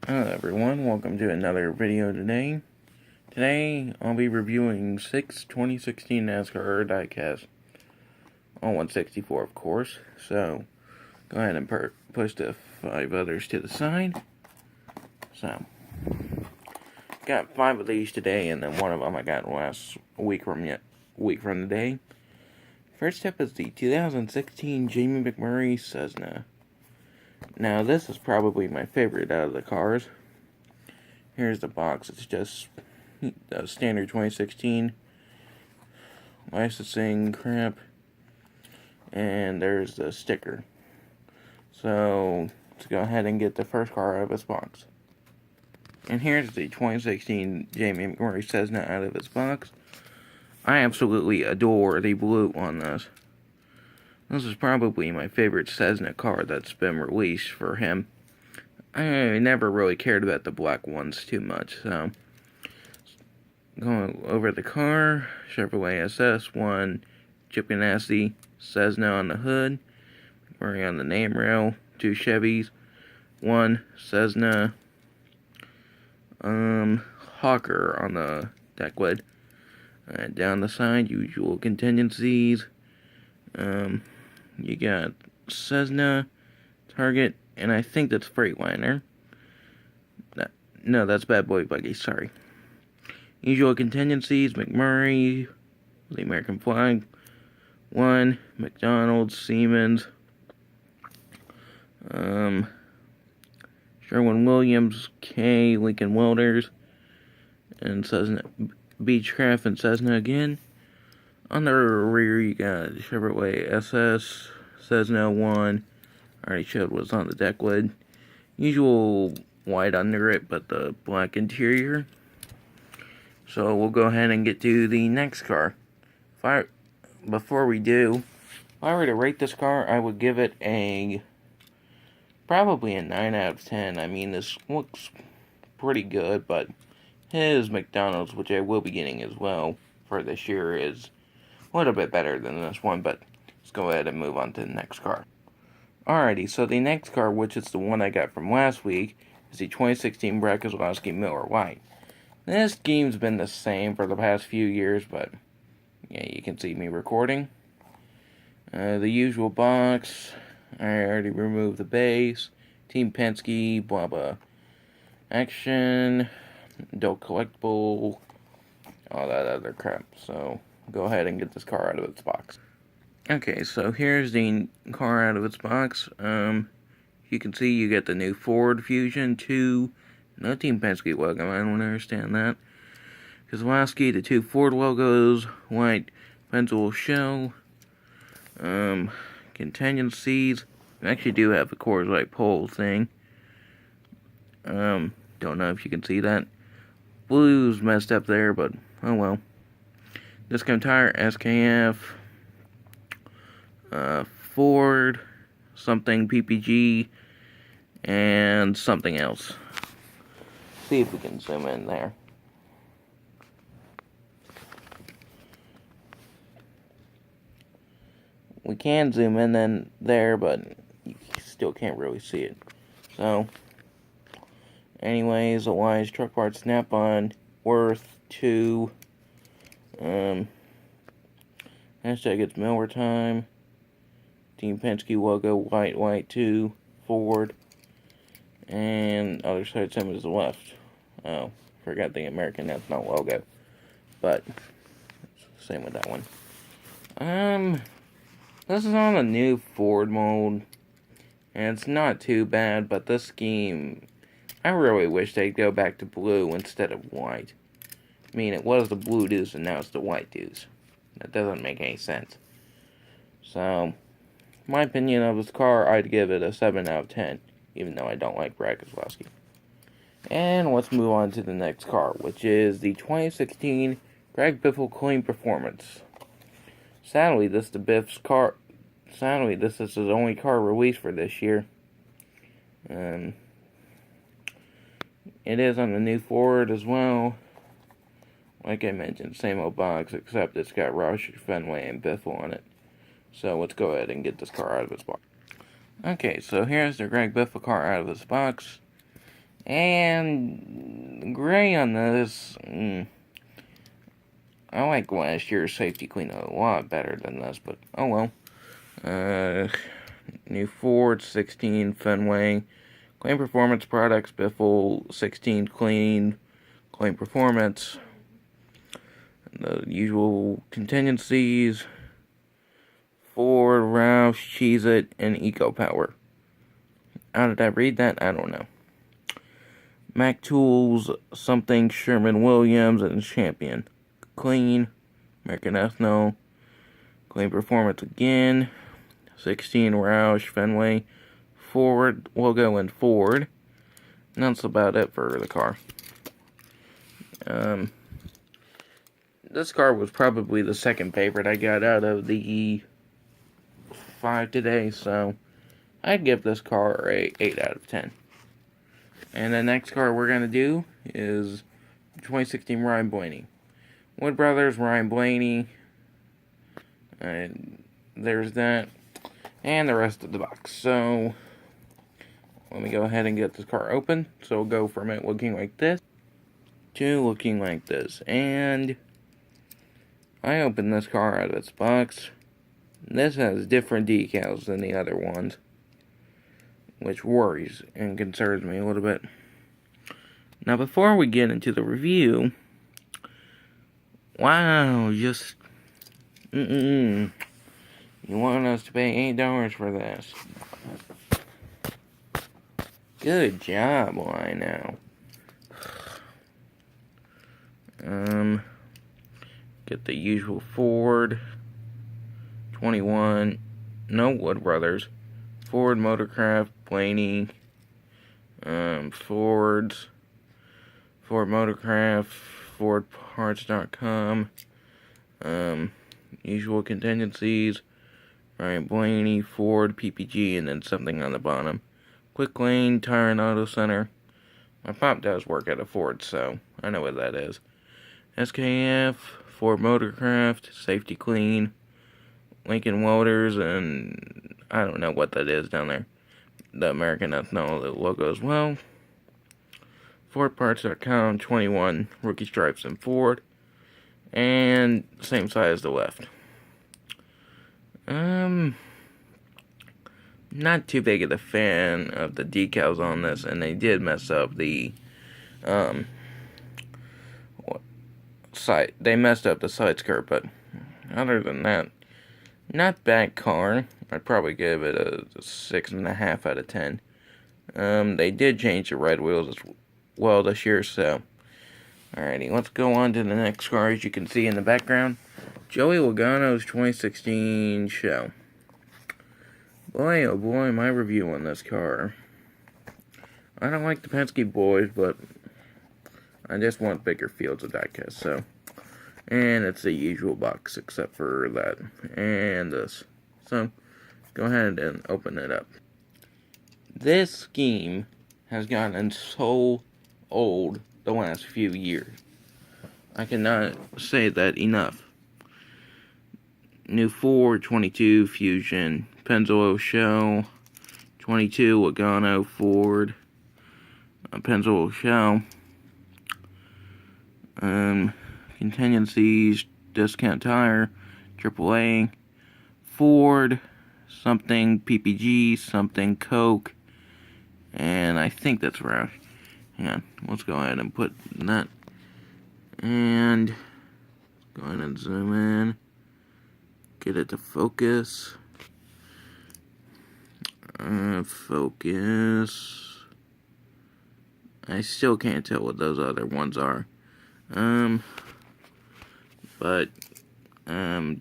Hello everyone, welcome to another video today. Today, I'll be reviewing 6 2016 NASCAR Diecast. On 164, of course. So, go ahead and push the 5 others to the side. So, got 5 of these today, and then one of them I got last week from today. First up is the 2016 Jamie McMurray Cessna. Now, this is probably my favorite out of the cars. Here's the box. It's just the standard 2016 licensing crap. And there's the sticker. So, let's go ahead and get the first car out of its box. And here's the 2016 Jamie McMurray Cessna out of its box. I absolutely adore the blue on this. This is probably my favorite Cessna car that's been released for him. I never really cared about the black ones too much, so going over the car, Chevrolet SS1, Chip Ganassi, Cessna on the hood, McMurray on the name rail, 2 Chevys, 1 Cessna, Hawker on the deck lid. Down the side, usual contingencies. You got Cessna, Target, and I think that's Freightliner. No, that's Bad Boy Buggy, sorry. Usual contingencies, McMurray, the American flag, 1, McDonald's, Siemens, Sherwin-Williams, K, Lincoln Welders, and Cessna, Beechcraft and Cessna again. On the rear, you got Chevrolet SS, Cessna 1, I already showed what's on the deck lid. Usual white under it, but the black interior. So we'll go ahead and get to the next car. Before we do, if I were to rate this car, I would give it probably a 9 out of 10. I mean, this looks pretty good, but his McDonald's, which I will be getting as well for this year, is a little bit better than this one, but let's go ahead and move on to the next car. Alrighty, so the next car, which is the one I got from last week, is the 2016 Brad Keselowski Miller Lite. This scheme's been the same for the past few years, but yeah, you can see me recording. The usual box, I already removed the base, Team Penske, blah blah, action, adult collectible, all that other crap. So, go ahead and get this car out of its box. Okay, so here's the car out of its box. You can see you get the new Ford Fusion 2, no Team Penske logo, I don't understand that. Keselowski, the 2 Ford logos, white pencil shell, contingencies. I actually do have a Coors Light pole thing. Don't know if you can see that. Blue's messed up there, but oh well. Discount tire, SKF, Ford, something PPG, and something else. See if we can zoom in there. We can zoom in there, but you still can't really see it. So, anyways, a Wise Truck Parts Snap-on, worth 2. Hashtag it's Miller time. Team Penske logo, white 2, Ford. And other side same as the left. Oh, forgot the American National logo. But, it's the same with that one. This is on a new Ford mold. And it's not too bad, but this scheme, I really wish they'd go back to blue instead of white. I mean, it was the blue dudes and now it's the white dudes. That doesn't make any sense. So, my opinion of this car, I'd give it a 7 out of 10, even though I don't like Brad Keselowski. And let's move on to the next car, which is the 2016 Greg Biffle Clean Performance. Sadly, this is his only car released for this year. It is on the new Ford as well. Like I mentioned, same old box, except it's got Roush, Fenway, and Biffle on it. So let's go ahead and get this car out of its box. Okay, so here's the Greg Biffle car out of its box. And gray on this, I like last year's safety clean a lot better than this, but oh well. New Ford 16 Fenway, Clean Performance Products, Biffle 16 Clean Performance, the usual contingencies, Ford, Roush, Cheez-It, and Eco Power. How did I read that? I don't know. Mac Tools, something Sherman-Williams, and Champion. Clean, American Ethanol, Clean Performance again, 16 Roush, Fenway, Ford logo, and Ford. And that's about it for the car. This car was probably the second favorite I got out of the 5 today, so I'd give this car a 8 out of 10. And the next car we're going to do is 2016 Ryan Blaney. Wood Brothers, Ryan Blaney, and there's that, and the rest of the box. So, let me go ahead and get this car open. So we'll go from it looking like this to looking like this. And I opened this car out of its box. This has different decals than the other ones, which worries and concerns me a little bit. Now, before we get into the review, wow, just, you want us to pay $8 for this. Good job, I know. Get the usual Ford, 21, no Wood Brothers, Ford Motorcraft, Blaney, Ford Motorcraft, FordParts.com, usual contingencies, Ryan Blaney, Ford, PPG, and then something on the bottom. Quick Lane, Tire and Auto Center. My pop does work at a Ford, so I know what that is. SKF, Ford Motorcraft, Safety Clean, Lincoln Welders, and I don't know what that is down there. The American Ethanol logo as well. FordParts.com, 21 Rookie Stripes and Ford, and same size as the left. Not too big of a fan of the decals on this, and they did mess up the side. They messed up the side skirt, but other than that, not bad car. I'd probably give it a 6.5 out of 10. They did change the red wheels as well this year, so alrighty, let's go on to the next car. As you can see in the background, Joey Logano's 2016 show. Boy, oh boy, my review on this car. I don't like the Penske boys, but I just want bigger fields of diecast, so. And it's the usual box, except for that and this. So, go ahead and open it up. This scheme has gotten so old the last few years. I cannot say that enough. New Ford 22 Fusion, Pennzoil Shell, 22 Logano Ford, Pennzoil Shell, contingencies, Discount Tire, AAA, Ford, something PPG, something Coke, and I think that's Roush. Hang on, let's go ahead and put that, and go ahead and zoom in. Get it to focus. Focus. I still can't tell what those other ones are.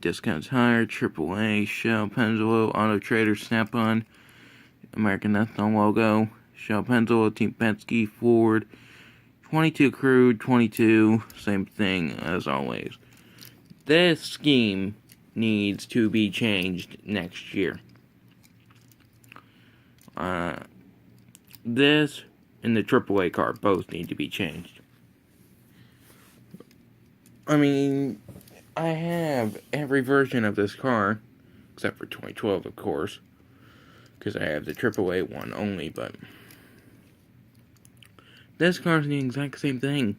Discount Tire, AAA, Shell, Pennzoil, Auto Trader, Snap-on, American Ethanol logo, Shell, Pennzoil, Team Penske, Ford, 22 Crude, 22, same thing as always. This scheme needs to be changed next year. This and the AAA car both need to be changed. I mean, I have every version of this car, except for 2012, of course, because I have the AAA one only, but This car's the exact same thing.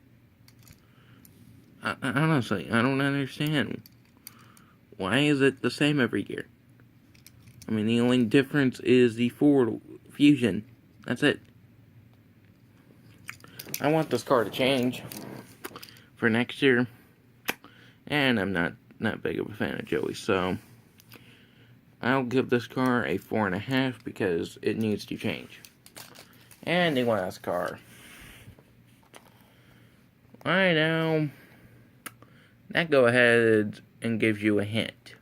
Honestly, I don't understand. Why is it the same every year? I mean, the only difference is the Ford Fusion. That's it. I want this car to change for next year. And I'm not that big of a fan of Joey, so I'll give this car a 4.5 because it needs to change. And the last car. I know that go ahead and gives you a hint.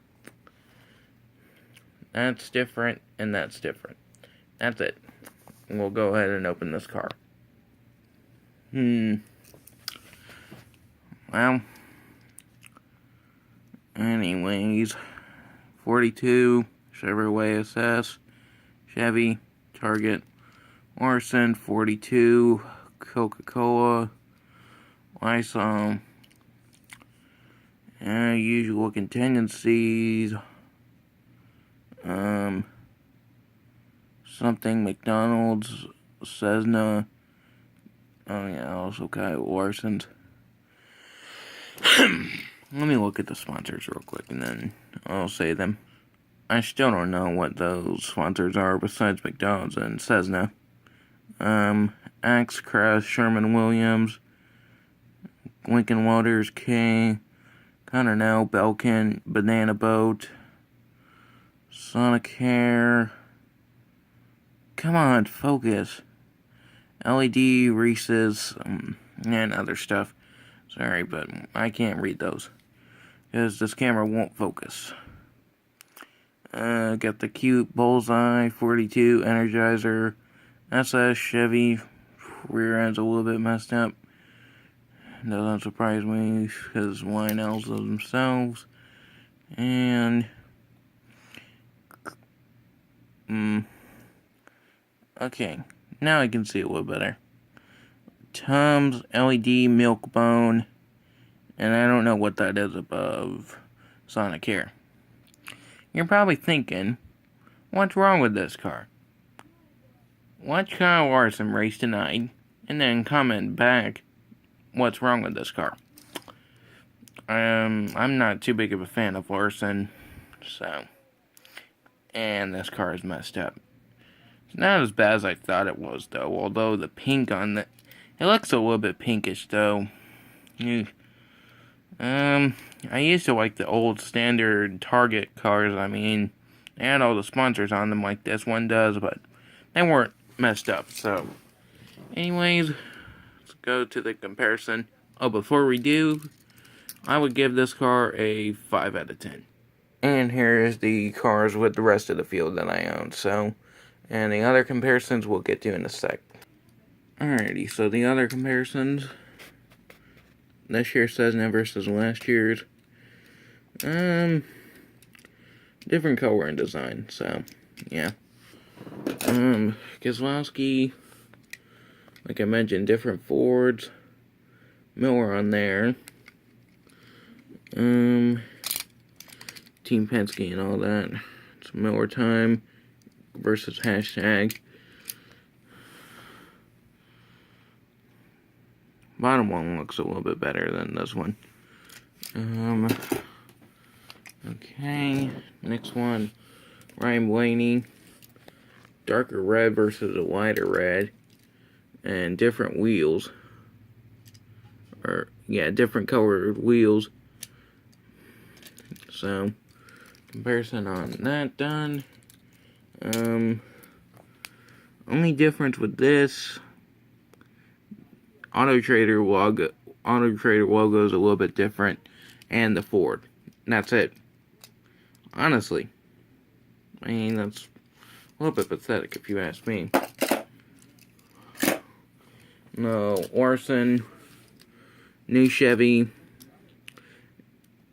That's different, and that's different. That's it. We'll go ahead and open this car. Well, anyways, 42, Chevrolet SS, Chevy, Target, Orson, 42, Coca-Cola, Lysol, usual contingencies, something, McDonald's, Cessna, oh yeah, also Kyle Larson's. Let me look at the sponsors real quick and then I'll say them. I still don't know what those sponsors are besides McDonald's and Cessna. Axe, Crest, Sherman-Williams, Lincoln Waters, K, Continental, Belkin, Banana Boat, Sonic Hair. Come on, focus. LED, Reese's, and other stuff. Sorry, but I can't read those because this camera won't focus. Got the cute Bullseye, 42, Energizer, SS, Chevy. Rear end's a little bit messed up. Doesn't surprise me because Lionel's themselves. And okay, now I can see a little better. Tums, LED, Milk Bone, and I don't know what that is above Sonic Hair. You're probably thinking, what's wrong with this car? Watch Kyle Larson race tonight, and then comment back what's wrong with this car. I'm not too big of a fan of Larson, so, and this car is messed up. It's not as bad as I thought it was, though, although the pink on it looks a little bit pinkish, though. I used to like the old standard Target cars. I mean, they had all the sponsors on them like this one does, but they weren't messed up, so. Anyways, let's go to the comparison. Oh, before we do, I would give this car a 5 out of 10. And here's the cars with the rest of the field that I own, so. And the other comparisons we'll get to in a sec. Alrighty, so the other comparisons. This year's Cessna versus last year's. Different color and design, so, yeah. Kozlowski, like I mentioned, different Fords. Miller on there. Team Penske and all that. It's Miller time versus hashtag. Bottom one looks a little bit better than this one. Okay, next one. Ryan Blaney. Darker red versus a lighter red. And different wheels. Or, yeah, different colored wheels. So, comparison on that done. Only difference with this, Auto Trader logo is a little bit different, and the Ford. And that's it. Honestly, I mean, that's a little bit pathetic if you ask me. No, Orson, new Chevy.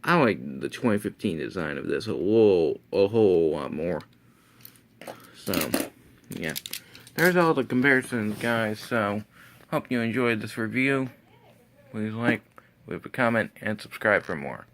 I like the 2015 design of this a whole lot more. So, yeah. There's all the comparisons, guys. So, hope you enjoyed this review. Please like, leave a comment, and subscribe for more.